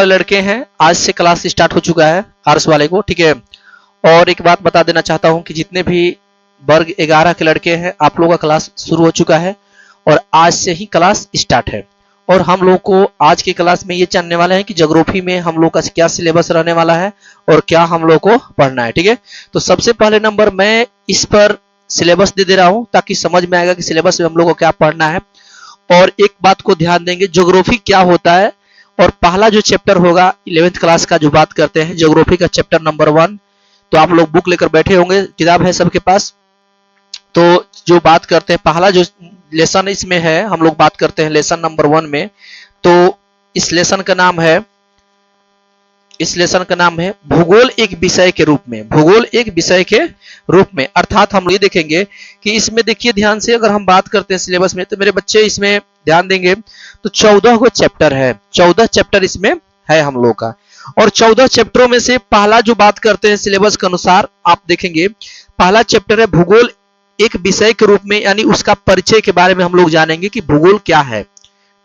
वाले लड़के हैं, आज से क्लास स्टार्ट हो चुका है आर्ट्स वाले को, ठीक है। और एक बात बता देना चाहता हूं कि जितने भी वर्ग 11 के लड़के हैं, आप लोगों का क्लास शुरू हो चुका है और आज से ही क्लास स्टार्ट है। और हम लोग को आज की क्लास में ये जानने वाले हैं कि ज्योग्राफी में हम लोग का क्या सिलेबस रहने वाला है और क्या हम लोग को पढ़ना है, ठीक है। तो सबसे पहले नंबर मैं इस पर सिलेबस दे रहा हूं ताकि समझ में आएगा कि सिलेबस में हम लोग को क्या पढ़ना है। और एक बात को ध्यान देंगे, ज्योग्राफी क्या होता है। और पहला जो चैप्टर होगा 11th क्लास का, जो बात करते हैं ज्योग्राफी का चैप्टर नंबर 1, तो आप लोग बुक लेकर बैठे होंगे, किताब है सबके पास। तो जो बात करते हैं पहला जो लेसन इसमें है, हम लोग बात करते हैं लेसन नंबर 1 में। तो इस लेसन का नाम है भूगोल एक विषय के रूप में। भूगोल एक विषय के रूप में अर्थात हम ये देखेंगे कि इसमें देखिए ध्यान से, अगर हम बात करते हैं सिलेबस में, तो मेरे बच्चे इसमें ध्यान देंगे तो 14 को चैप्टर है, 14 चैप्टर इसमें है हम लोग का। और 14 चैप्टरों में से पहला जो बात करते हैं सिलेबस के अनुसार, आप देखेंगे पहला चैप्टर है भूगोल एक विषय के रूप में, यानी उसका परिचय के बारे में हम लोग जानेंगे कि भूगोल क्या है,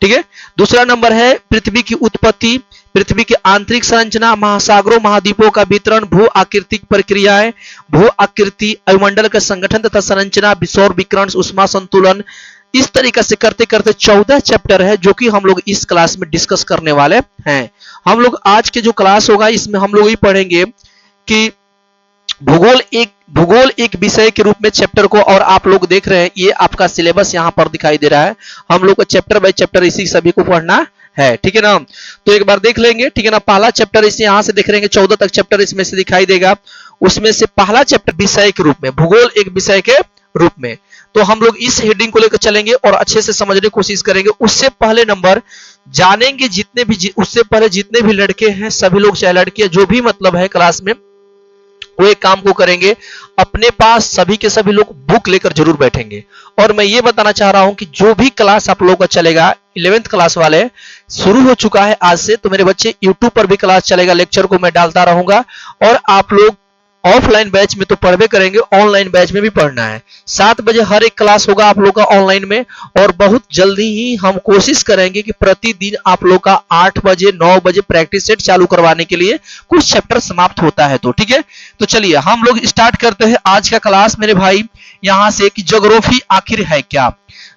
ठीक है। दूसरा नंबर है पृथ्वी की उत्पत्ति, पृथ्वी की आंतरिक संरचना, महासागरों महाद्वीपों का वितरण, भू आकृतिक प्रक्रियाएं, भू आकृति, वायुमंडल का संगठन तथा संरचना, सौर विकिरण, ऊष्मा संतुलन। इस तरीके से करते करते 14 चैप्टर है जो कि हम लोग इस क्लास में डिस्कस करने वाले हैं। हम लोग आज के जो क्लास होगा इसमें हम लोग ये पढ़ेंगे कि भूगोल एक विषय के रूप में चैप्टर को, और आप लोग देख रहे हैं ये आपका सिलेबस यहां पर दिखाई दे रहा है। हम लोग को चैप्टर बाय चैप्टर इसी सभी को पढ़ना है, ठीक है ना। तो एक बार देख लेंगे, ठीक है ना। पहला चैप्टर इसे यहां से देख लेंगे, 14 तक चैप्टर इसमें से दिखाई देगा। उसमें से पहला चैप्टर विषय के रूप में, भूगोल एक विषय के रूप में। तो हम लोग इस हेडिंग को लेकर चलेंगे और अच्छे से समझने की कोशिश करेंगे। उससे पहले नंबर जानेंगे उससे पहले जितने भी लड़के हैं, सभी लोग चाहे लड़कियां, जो भी मतलब है क्लास में, वो एक काम को करेंगे, अपने पास सभी के सभी लोग बुक लेकर जरूर बैठेंगे। और मैं ये बताना चाह रहा हूं कि जो भी क्लास आप लोगों का चलेगा, 11th क्लास वाले शुरू हो चुका है आज से, तो मेरे बच्चे YouTube पर भी क्लास चलेगा, लेक्चर को मैं डालता रहूंगा। और आप लोग ऑफलाइन बैच में तो पढ़वे करेंगे, ऑनलाइन बैच में भी पढ़ना है। 7 बजे हर एक क्लास होगा आप लोग का ऑनलाइन में। और बहुत जल्दी ही हम कोशिश करेंगे कि प्रतिदिन आप लोग का 8 बजे 9 बजे प्रैक्टिस सेट चालू करवाने के लिए, कुछ चैप्टर समाप्त होता है तो, ठीक है। तो चलिए हम लोग स्टार्ट करते हैं आज का क्लास मेरे भाई, यहां से कि ज्योग्राफी आखिर है क्या।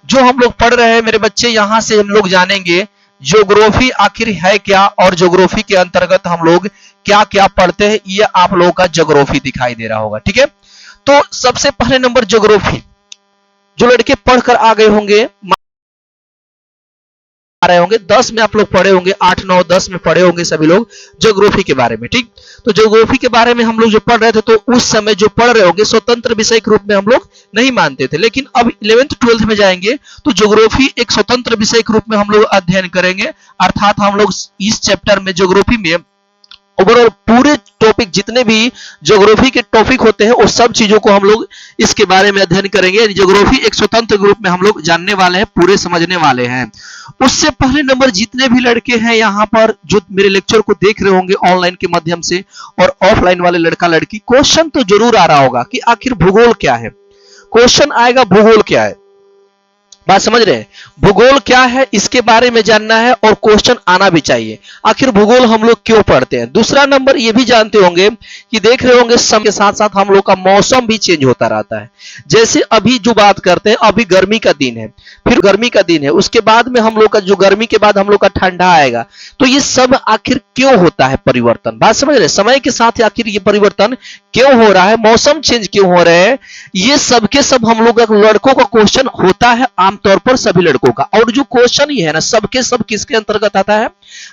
जो हम लोग पढ़ रहे हैं मेरे बच्चे, यहां से हम लोग जानेंगे ज्योग्राफी आखिर है क्या, और ज्योग्राफी के अंतर्गत हम लोग क्या क्या पढ़ते हैं, ये आप लोगों का ज्योग्राफी दिखाई दे रहा होगा, ठीक है। तो सबसे पहले नंबर ज्योग्राफी, जो लड़के पढ़कर आ गए होंगे, आ रहे होंगे 10 में आप लोग पढ़े होंगे, 8 9 10 में पढ़े होंगे सभी लोग ज्योग्राफी के बारे में, ठीक। तो ज्योग्राफी के बारे में हम लोग जो पढ़ रहे थे, तो उस समय जो पढ़ रहे होंगे स्वतंत्र विषय के रूप में हम लोग नहीं मानते थे, लेकिन अब 11th 12th में जाएंगे तो ज्योग्राफी एक स्वतंत्र विषय के रूप में हम लोग अध्ययन करेंगे। अर्थात हम लोग इस चैप्टर में ज्योग्राफी में ओवरऑल पूरे टॉपिक, जितने भी ज्योग्राफी के टॉपिक होते हैं, उस सब चीजों को हम लोग इसके बारे में अध्ययन करेंगे। ज्योग्राफी एक स्वतंत्र ग्रुप में हम लोग जानने वाले हैं, पूरे समझने वाले हैं। उससे पहले नंबर जितने भी लड़के हैं यहाँ पर जो मेरे लेक्चर को देख रहे होंगे ऑनलाइन के माध्यम से और ऑफलाइन वाले लड़का लड़की, क्वेश्चन तो जरूर आ रहा होगा कि आखिर भूगोल क्या है। क्वेश्चन आएगा भूगोल क्या है, बात समझ रहे हैं। भूगोल क्या है इसके बारे में जानना है और क्वेश्चन आना भी चाहिए, आखिर भूगोल हम लोग क्यों पढ़ते हैं। दूसरा नंबर ये भी जानते होंगे कि देख रहे होंगे समय के साथ साथ हम लोग का मौसम भी चेंज होता रहता है। जैसे अभी जो बात करते हैं, अभी गर्मी का दिन है, फिर गर्मी का दिन है, उसके बाद में हम लोग का जो गर्मी के बाद हम लोग का ठंडा आएगा। तो ये सब आखिर क्यों होता है परिवर्तन, बात समझ रहे हैं। समय के साथ आखिर ये परिवर्तन क्यों हो रहा है, मौसम चेंज क्यों हो रहे हैं, ये सब के सब हम लोग लड़कों का क्वेश्चन होता है आमतौर पर सभी लड़कों का। और जो क्वेश्चन ही है ना, सबके सब किसके अंतर्गत आता है,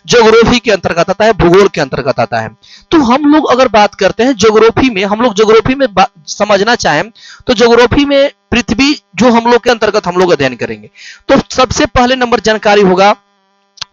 ज्योग्राफी के अंतर्गत आता है, भूगोल के अंतर्गत आता है। तो हम लोग अगर बात करते हैं ज्योग्राफी में, हम लोग ज्योग्राफी में समझना चाहें तो ज्योग्राफी में पृथ्वी जो हम लोग के अंतर्गत हम लोग अध्ययन करेंगे। तो सबसे पहले नंबर जानकारी होगा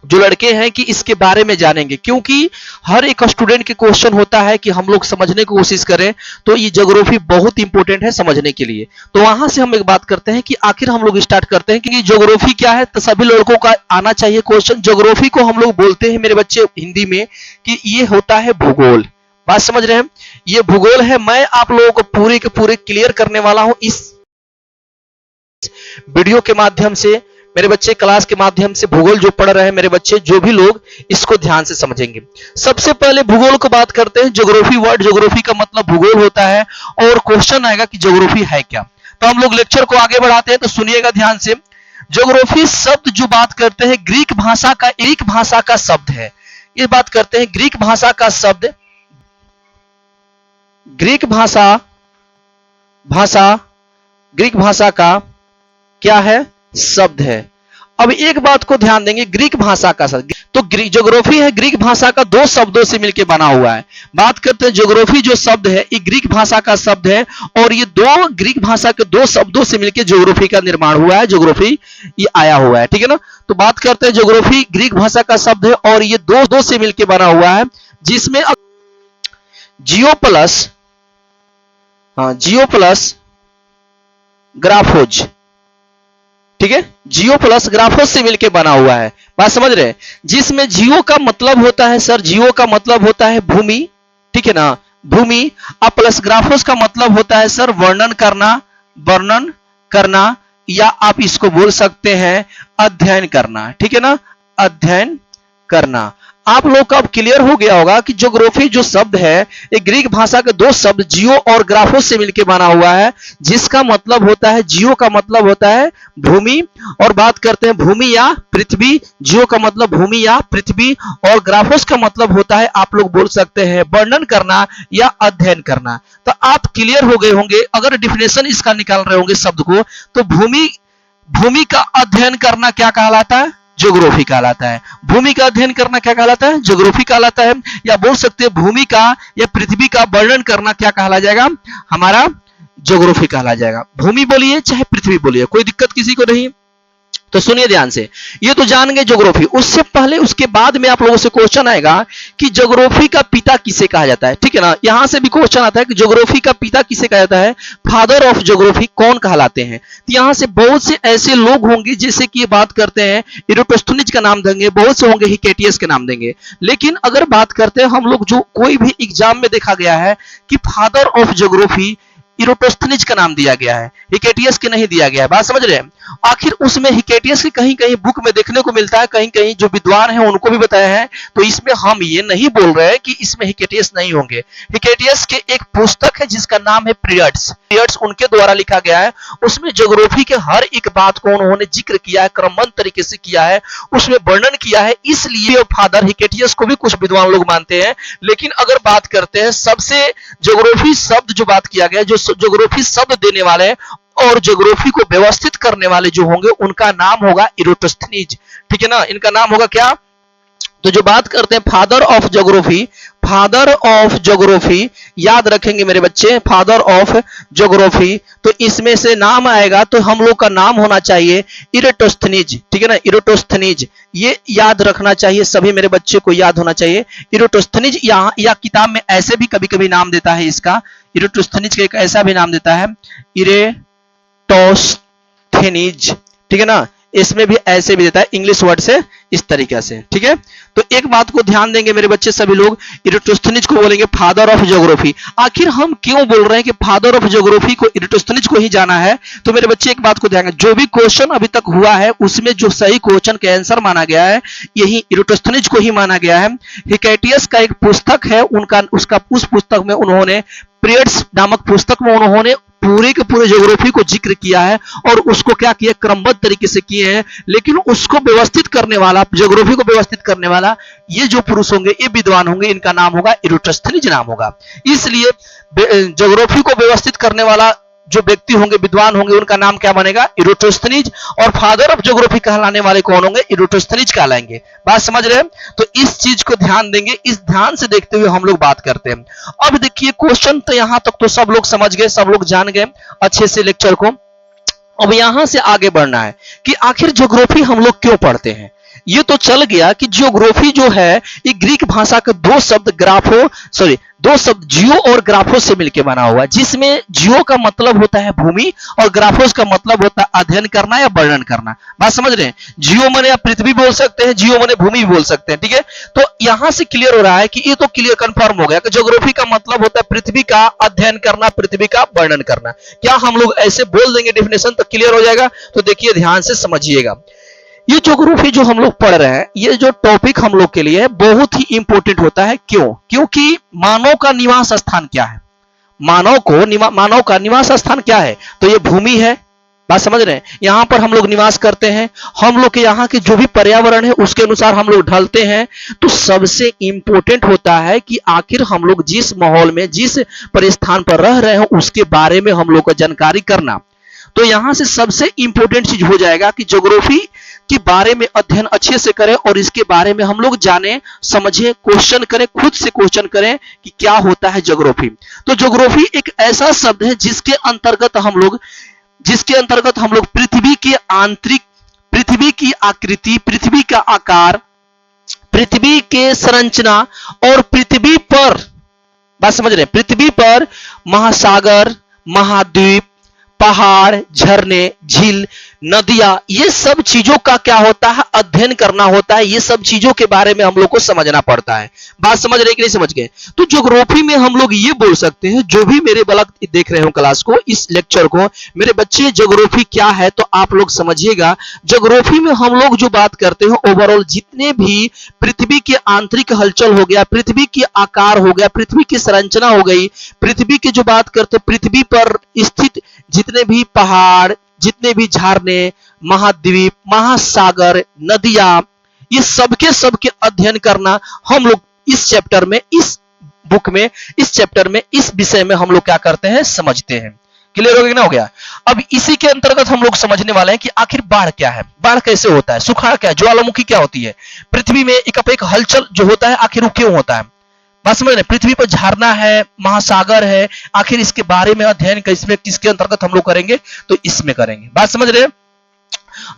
जो लड़के हैं कि इसके बारे में जानेंगे, क्योंकि हर एक स्टूडेंट के क्वेश्चन होता है कि हम लोग समझने की कोशिश करें, तो ये ज्योग्राफी बहुत इंपॉर्टेंट है समझने के लिए। तो वहां से हम एक बात करते हैं कि आखिर हम लोग स्टार्ट करते हैं कि ज्योग्राफी क्या है। तो सभी लड़कों का आना चाहिए क्वेश्चन। ज्योग्राफी को हम लोग बोलते हैं मेरे बच्चे हिंदी में कि ये होता है भूगोल, बात समझ रहे हैं। ये भूगोल है, मैं आप लोगों को पूरे के पूरे क्लियर करने वाला हूं इस वीडियो के माध्यम से। मेरे बच्चे क्लास के माध्यम से भूगोल जो पढ़ रहे हैं मेरे बच्चे, जो भी लोग इसको ध्यान से समझेंगे। सबसे पहले भूगोल को बात करते हैं। ज्योग्राफी वर्ड, ज्योग्राफी का मतलब भूगोल होता है और क्वेश्चन आएगा कि ज्योग्राफी है क्या। तो हम लोग लेक्चर को आगे बढ़ाते हैं, तो सुनिएगा ध्यान से। ज्योग्राफी शब्द जो बात करते हैं ग्रीक भाषा का शब्द है। ये बात करते हैं ग्रीक भाषा का शब्द, ग्रीक भाषा का क्या है, शब्द है। अब एक बात को ध्यान देंगे, ग्रीक भाषा का शब्द, तो ज्योग्राफी है ग्रीक भाषा का दो शब्दों से मिलकर बना हुआ है। बात करते हैं ज्योग्राफी जो शब्द है ये ग्रीक भाषा का शब्द है और ये दो ग्रीक भाषा के दो शब्दों से मिलकर ज्योग्राफी का निर्माण हुआ है, ज्योग्राफी ये आया हुआ है, ठीक है ना। तो बात करते हैं ज्योग्राफी ग्रीक भाषा का शब्द है और ये दो से मिलकर बना हुआ है, जिसमें जियो प्लस ग्राफोज, ठीक है, जियो प्लस ग्राफोस से मिलकर बना हुआ है। बात समझ रहे हैं। जिसमें जियो का मतलब होता है सर, जियो का मतलब होता है भूमि, ठीक है ना, भूमि। अब प्लस ग्राफोस का मतलब होता है सर वर्णन करना या आप इसको बोल सकते हैं अध्ययन करना, ठीक है ना, अध्ययन करना। आप लोग का अब क्लियर हो गया होगा कि ज्योग्राफी जो शब्द है एक ग्रीक भाषा के दो शब्द जियो और ग्राफोस से मिलकर बना हुआ है, जिसका मतलब होता है, जियो का मतलब होता है भूमि और बात करते हैं भूमि या पृथ्वी। जियो का मतलब भूमि या पृथ्वी और ग्राफोस का मतलब होता है आप लोग बोल सकते हैं वर्णन करना या अध्ययन करना। तो आप क्लियर हो गए होंगे। अगर डिफिनेशन इसका निकाल रहे होंगे शब्द को, तो भूमि का अध्ययन करना क्या कहलाता है, ज्योग्राफी कहलाता है। भूमि का अध्ययन करना क्या कहलाता है, ज्योग्राफी कहलाता है। या बोल सकते हैं भूमि का या पृथ्वी का वर्णन करना क्या कहला जाएगा, हमारा ज्योग्राफी कहला जाएगा। भूमि बोलिए चाहे पृथ्वी बोलिए, कोई दिक्कत किसी को नहीं। तो सुनिए ध्यान से, ये तो जान गए ज्योग्राफी। उससे पहले उसके बाद में आप लोगों से क्वेश्चन आएगा कि ज्योग्राफी का पिता किसे कहा जाता है, ठीक है ना। यहां से भी क्वेश्चन आता है कि ज्योग्राफी का पिता किसे कहा जाता है, फादर ऑफ ज्योग्राफी कौन कहलाते हैं। तो यहां से बहुत से ऐसे लोग होंगे जैसे कि बात करते हैं इरोटोस्थनीज का नाम देंगे, बहुत से होंगे हिकेटियस के नाम देंगे। लेकिन अगर बात करते हैं हम लोग, जो कोई भी एग्जाम में देखा गया है कि फादर ऑफ ज्योग्राफी इरोटोस्थनीज का नाम दिया गया है, हिकेटियस के नहीं दिया गया है। बात समझ रहे हैं। आखिर उसमें हिकेटियस की कहीं कहीं बुक में देखने को मिलता है, कहीं कहीं जो विद्वान हैं उनको भी बताया है। तो इसमें हम ये नहीं बोल रहे हैं कि इसमें हिकेटियस नहीं होंगे। हिकेटियस के एक पुस्तक है जिसका नाम है पीरियड्स उनके द्वारा लिखा गया है। उसमें ज्योग्राफी के हर एक बात को उन्होंने जिक्र किया है, क्रमबद्ध तरीके से किया है, उसमें वर्णन किया है। इसलिए फादर हिकेटियस को भी कुछ विद्वान लोग मानते हैं। लेकिन अगर बात करते हैं सबसे ज्योग्राफी शब्द जो बात किया गया, जो ज्योग्राफी शब्द देने वाले और ज्योग्राफी को व्यवस्थित करने वाले जो होंगे उनका नाम होगा इरोटोस्थनीज, ठीक है ना। इनका नाम होगा क्या, तो जो बात करते हैं फादर ऑफ ज्योग्राफी, याद रखेंगे मेरे बच्चे, फादर ऑफ ज्योग्राफी। तो इसमें से नाम आएगा तो हम लोग का नाम होना चाहिए इरोटोस्थनीज, ठीक है ना, इरोटोस्थनीज। ये याद रखना चाहिए, सभी मेरे बच्चे को याद होना चाहिए इरोटोस्थनीज। या किताब में ऐसे भी कभी कभी नाम देता है इसका, इरोटोस्थनीज का एक ऐसा भी नाम देता है इरेटोस्थनीज, ठीक है ना। इसमें भी ऐसे भी देता है इंग्लिश वर्ड से इस तरीके से, ठीक है। तो एक बात को ध्यान देंगे मेरे बच्चे, सभी लोग इरोटोस्थनीज को बोलेंगे फादर ऑफ ज्योग्राफी। आखिर हम क्यों बोल रहे हैं कि फादर ऑफ ज्योग्राफी को इरोटोस्थनीज को ही जाना है, तो मेरे बच्चे एक बात को ध्यान, जो भी क्वेश्चन अभी तक हुआ है उसमें जो सही क्वेश्चन का आंसर माना गया है यही इरोटोस्थनीज को ही माना गया है। हिकेटियस का एक पुस्तक है उस पुस्तक में उन्होंने पीरियड्स नामक पुस्तक में उन्होंने पूरे के पूरे ज्योग्राफी को जिक्र किया है और उसको क्या किया, क्रमबद्ध तरीके से किए हैं। लेकिन उसको व्यवस्थित करने वाला, ज्योग्राफी को व्यवस्थित करने वाला ये जो पुरुष होंगे, ये विद्वान होंगे, इनका नाम होगा इरोटोस्थनीज नाम होगा। इसलिए ज्योग्राफी को व्यवस्थित करने वाला जो व्यक्ति होंगे, विद्वान होंगे, उनका नाम क्या बनेगा, इरोटोस्थनीज। और फादर ऑफ ज्योग्राफी कहलाने वाले कौन होंगे, इरोटोस्थनीज कहलाएंगे। बात समझ रहे हैं। तो इस चीज को ध्यान देंगे, इस ध्यान से देखते हुए हम लोग बात करते हैं। अब देखिए क्वेश्चन तो यहां तक तो सब लोग समझ गए, सब लोग जान गए अच्छे से लेक्चर को। अब यहां से आगे बढ़ना है कि आखिर ज्योग्राफी हम लोग क्यों पढ़ते हैं। ये तो चल गया कि ज्योग्राफी जो है ये ग्रीक भाषा के दो शब्द जियो और ग्राफोस से मिलकर बना हुआ है, जिसमें जियो का मतलब होता है भूमि और ग्राफोस का मतलब होता है अध्ययन करना या वर्णन करना। बात समझ रहे हैं। जियो माने आप पृथ्वी बोल सकते हैं, जियो माने भूमि भी बोल सकते हैं, ठीक है। तो यहां से क्लियर हो रहा है कि ये तो क्लियर कंफर्म हो गया कि ज्योग्राफी का मतलब होता है पृथ्वी का अध्ययन करना, पृथ्वी का वर्णन करना। क्या हम लोग ऐसे बोल देंगे डेफिनेशन तो क्लियर हो जाएगा। तो देखिए ध्यान से समझिएगा, ये ज्योग्राफी जो हम लोग पढ़ रहे हैं, ये जो टॉपिक हम लोग के लिए बहुत ही इंपॉर्टेंट होता है। क्यों? क्योंकि मानव का निवास स्थान क्या है, मानव का निवास स्थान क्या है? तो ये भूमि है। बात समझ रहे हैं? यहां पर हम लोग निवास करते हैं, हम लोग के यहाँ के जो भी पर्यावरण है उसके अनुसार हम लोग ढलते हैं। तो सबसे इंपॉर्टेंट होता है कि आखिर हम लोग जिस माहौल में, जिस परिस्थान पर रह रहे हैं उसके बारे में हम लोग को जानकारी करना। तो यहां से सबसे इंपॉर्टेंट चीज हो जाएगा कि ज्योग्राफी के बारे में अध्ययन अच्छे से करें और इसके बारे में हम लोग जाने, समझें, क्वेश्चन करें, खुद से क्वेश्चन करें कि क्या होता है ज्योग्राफी। तो ज्योग्राफी एक ऐसा शब्द है जिसके अंतर्गत हम लोग पृथ्वी के आंतरिक, पृथ्वी की आकृति, पृथ्वी का आकार, पृथ्वी के संरचना और पृथ्वी पर, बात समझ रहे हैं, पृथ्वी पर महासागर, महाद्वीप, पहाड़, झरने, झील, नदियां, ये सब चीजों का क्या होता है? अध्ययन करना होता है। ये सब चीजों के बारे में हम लोग को समझना पड़ता है। बात समझ रहे कि नहीं समझ गए? तो ज्योग्राफी में हम लोग ये बोल सकते हैं, जो भी मेरे बालक देख रहे हो क्लास को, इस लेक्चर को, मेरे बच्चे, ज्योग्राफी क्या है तो आप लोग समझिएगा। ज्योग्राफी में हम लोग जो बात करते हैं ओवरऑल जितने भी पृथ्वी के आंतरिक हलचल हो गया, पृथ्वी के आकार हो गया, पृथ्वी की संरचना हो गई, पृथ्वी की जो बात करते हैं, पृथ्वी पर स्थित जितने भी पहाड़, जितने भी झरने, महाद्वीप, महासागर, नदियां, ये सबके सबके अध्ययन करना हम लोग इस चैप्टर में, इस बुक में, इस चैप्टर में, इस विषय में हम लोग क्या करते हैं? समझते हैं। क्लियर हो गया ना? हो गया। अब इसी के अंतर्गत हम लोग समझने वाले हैं कि आखिर बाढ़ क्या है, बाढ़ कैसे होता है, सुखाड़ क्या है, ज्वालामुखी क्या होती है, पृथ्वी में एक हलचल जो होता है आखिर वो क्यों होता है। बात समझ रहे? पृथ्वी पर झरना है, महासागर है, आखिर इसके बारे में अध्ययन किसके अंतर्गत हम लोग करेंगे? तो इसमें करेंगे। बात समझ रहे?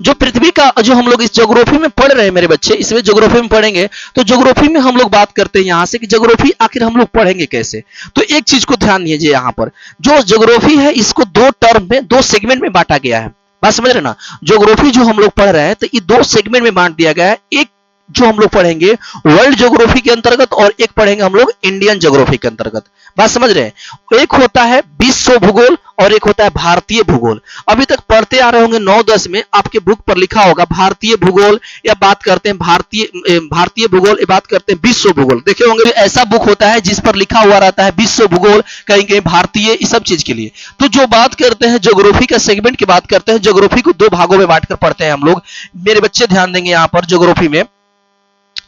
जो पृथ्वी का जो हम लोग इस ज्योग्राफी में पढ़ रहे हैं मेरे बच्चे, इसमें ज्योग्राफी में पढ़ेंगे तो ज्योग्राफी में हम लोग बात करते हैं यहां से कि ज्योग्राफी आखिर हम लोग पढ़ेंगे कैसे। तो एक चीज को ध्यान दीजिए, यहां पर जो ज्योग्राफी है इसको दो टर्म में, दो सेगमेंट में बांटा गया है। बात समझ रहे ना? ज्योग्राफी जो हम लोग पढ़ रहे हैं तो ये दो सेगमेंट में बांट दिया गया है। एक जो हम लोग पढ़ेंगे वर्ल्ड ज्योग्राफी के अंतर्गत और एक पढ़ेंगे हम लोग इंडियन ज्योग्राफी के अंतर्गत। बात समझ रहे हैं? एक होता है विश्व भूगोल और एक होता है भारतीय भूगोल। अभी तक पढ़ते आ रहे होंगे 9-10 में आपके बुक पर लिखा होगा भारतीय भूगोल, या बात करते हैं भारतीय भूगोल, या बात करते हैं विश्व भूगोल। देखे होंगे ऐसा बुक होता है जिस पर लिखा हुआ रहता है विश्व भूगोल, कहीं कहीं भारतीय, इस सब चीज के लिए। तो जो बात करते हैं ज्योग्राफी का सेगमेंट की बात करते हैं, ज्योग्राफी को दो भागों में बांटकर पढ़ते हैं हम लोग। मेरे बच्चे ध्यान देंगे यहाँ पर, ज्योग्राफी में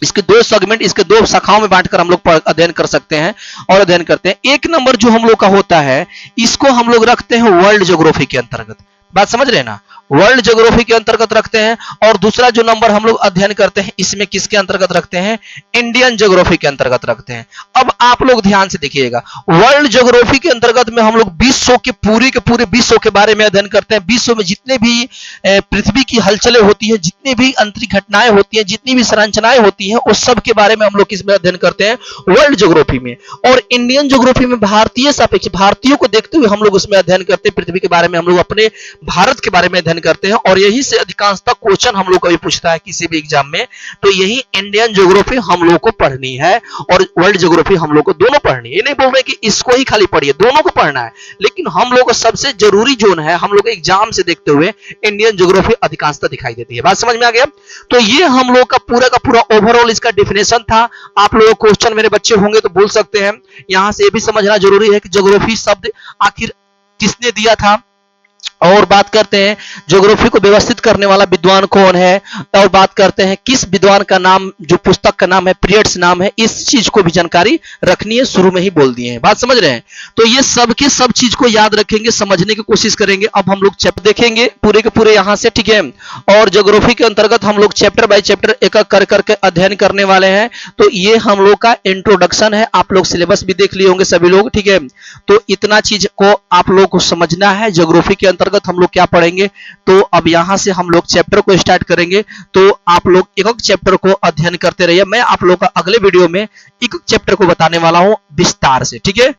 इसके दो सेगमेंट, इसके दो शाखाओं में बांटकर हम लोग अध्ययन कर सकते हैं और अध्ययन करते हैं। एक नंबर जो हम लोग का होता है इसको हम लोग रखते हैं वर्ल्ड ज्योग्राफी के अंतर्गत। बात समझ रहे हैं ना? वर्ल्ड ज्योग्राफी के अंतर्गत रखते हैं। और दूसरा जो नंबर हम लोग अध्ययन करते हैं इसमें किसके अंतर्गत रखते हैं? इंडियन ज्योग्राफी के अंतर्गत रखते हैं। अब आप लोग ध्यान से देखिएगा, वर्ल्ड ज्योग्राफी के अंतर्गत में हम लोग विश्व के पूरे विश्व के बारे में अध्ययन करते हैं। विश्व में जितने भी पृथ्वी की हलचलें होती है, जितनी भी अंतरिक्ष घटनाएं होती हैं, जितनी भी संरचनाएं होती हैं, उस सब के बारे में हम लोग किसमें अध्ययन करते हैं? वर्ल्ड ज्योग्राफी में। और इंडियन ज्योग्राफी में भारतीय सापेक्ष, भारतीयों को देखते हुए हम लोग उसमें अध्ययन करते हैं। पृथ्वी के बारे में हम लोग अपने भारत के बारे में अध्ययन करते हैं और यही से अधिकांशतः क्वेश्चन हम लोग को भी पूछता है किसी भी एग्जाम में। तो यही इंडियन ज्योग्राफी हम लोग को पढ़नी है और वर्ल्ड ज्योग्राफी हम लोग को दोनों पढ़नी है। ये नहीं बोल रहे कि इसको ही खाली पढ़िए, दोनों को पढ़ना है, लेकिन हम लोग को सबसे जरूरी जोन है, हम लोग एग्जाम से देखते हुए इंडियन ज्योग्राफी अधिकांशतः दिखाई देती है। बात समझ में आ गया? तो ये हम लोग का पूरा ओवरऑल इसका डिफिनेशन था। आप लोग क्वेश्चन मेरे बच्चे होंगे तो बोल सकते हैं। यहां से ये भी समझना जरूरी है कि ज्योग्राफी शब्द आखिर किसने दिया था, और बात करते हैं ज्योग्राफी को व्यवस्थित करने वाला विद्वान कौन है, और बात करते हैं किस विद्वान का नाम, जो पुस्तक का नाम है, पीरियड्स नाम है, इस चीज को भी जानकारी रखनी है, शुरू में ही बोल दिए हैं। बात समझ रहे हैं? तो ये सब के सब चीज को याद रखेंगे, समझने की कोशिश करेंगे। अब हम लोग चैप्टर देखेंगे पूरे के पूरे यहां से, ठीक है? और ज्योग्राफी के अंतर्गत हम लोग चैप्टर बाय चैप्टर एक एक कर करके अध्ययन करने वाले हैं। तो ये हम लोग का इंट्रोडक्शन है। आप लोग सिलेबस भी देख लिए होंगे सभी लोग, ठीक है? तो इतना चीज को आप लोग को समझना है। ज्योग्राफी के अंतर्गत हम लोग क्या पढ़ेंगे, तो अब यहां से हम लोग चैप्टर को स्टार्ट करेंगे। तो आप लोग एक एक चैप्टर को अध्ययन करते रहिए। मैं आप लोग का अगले वीडियो में एक चैप्टर को बताने वाला हूं विस्तार से, ठीक है?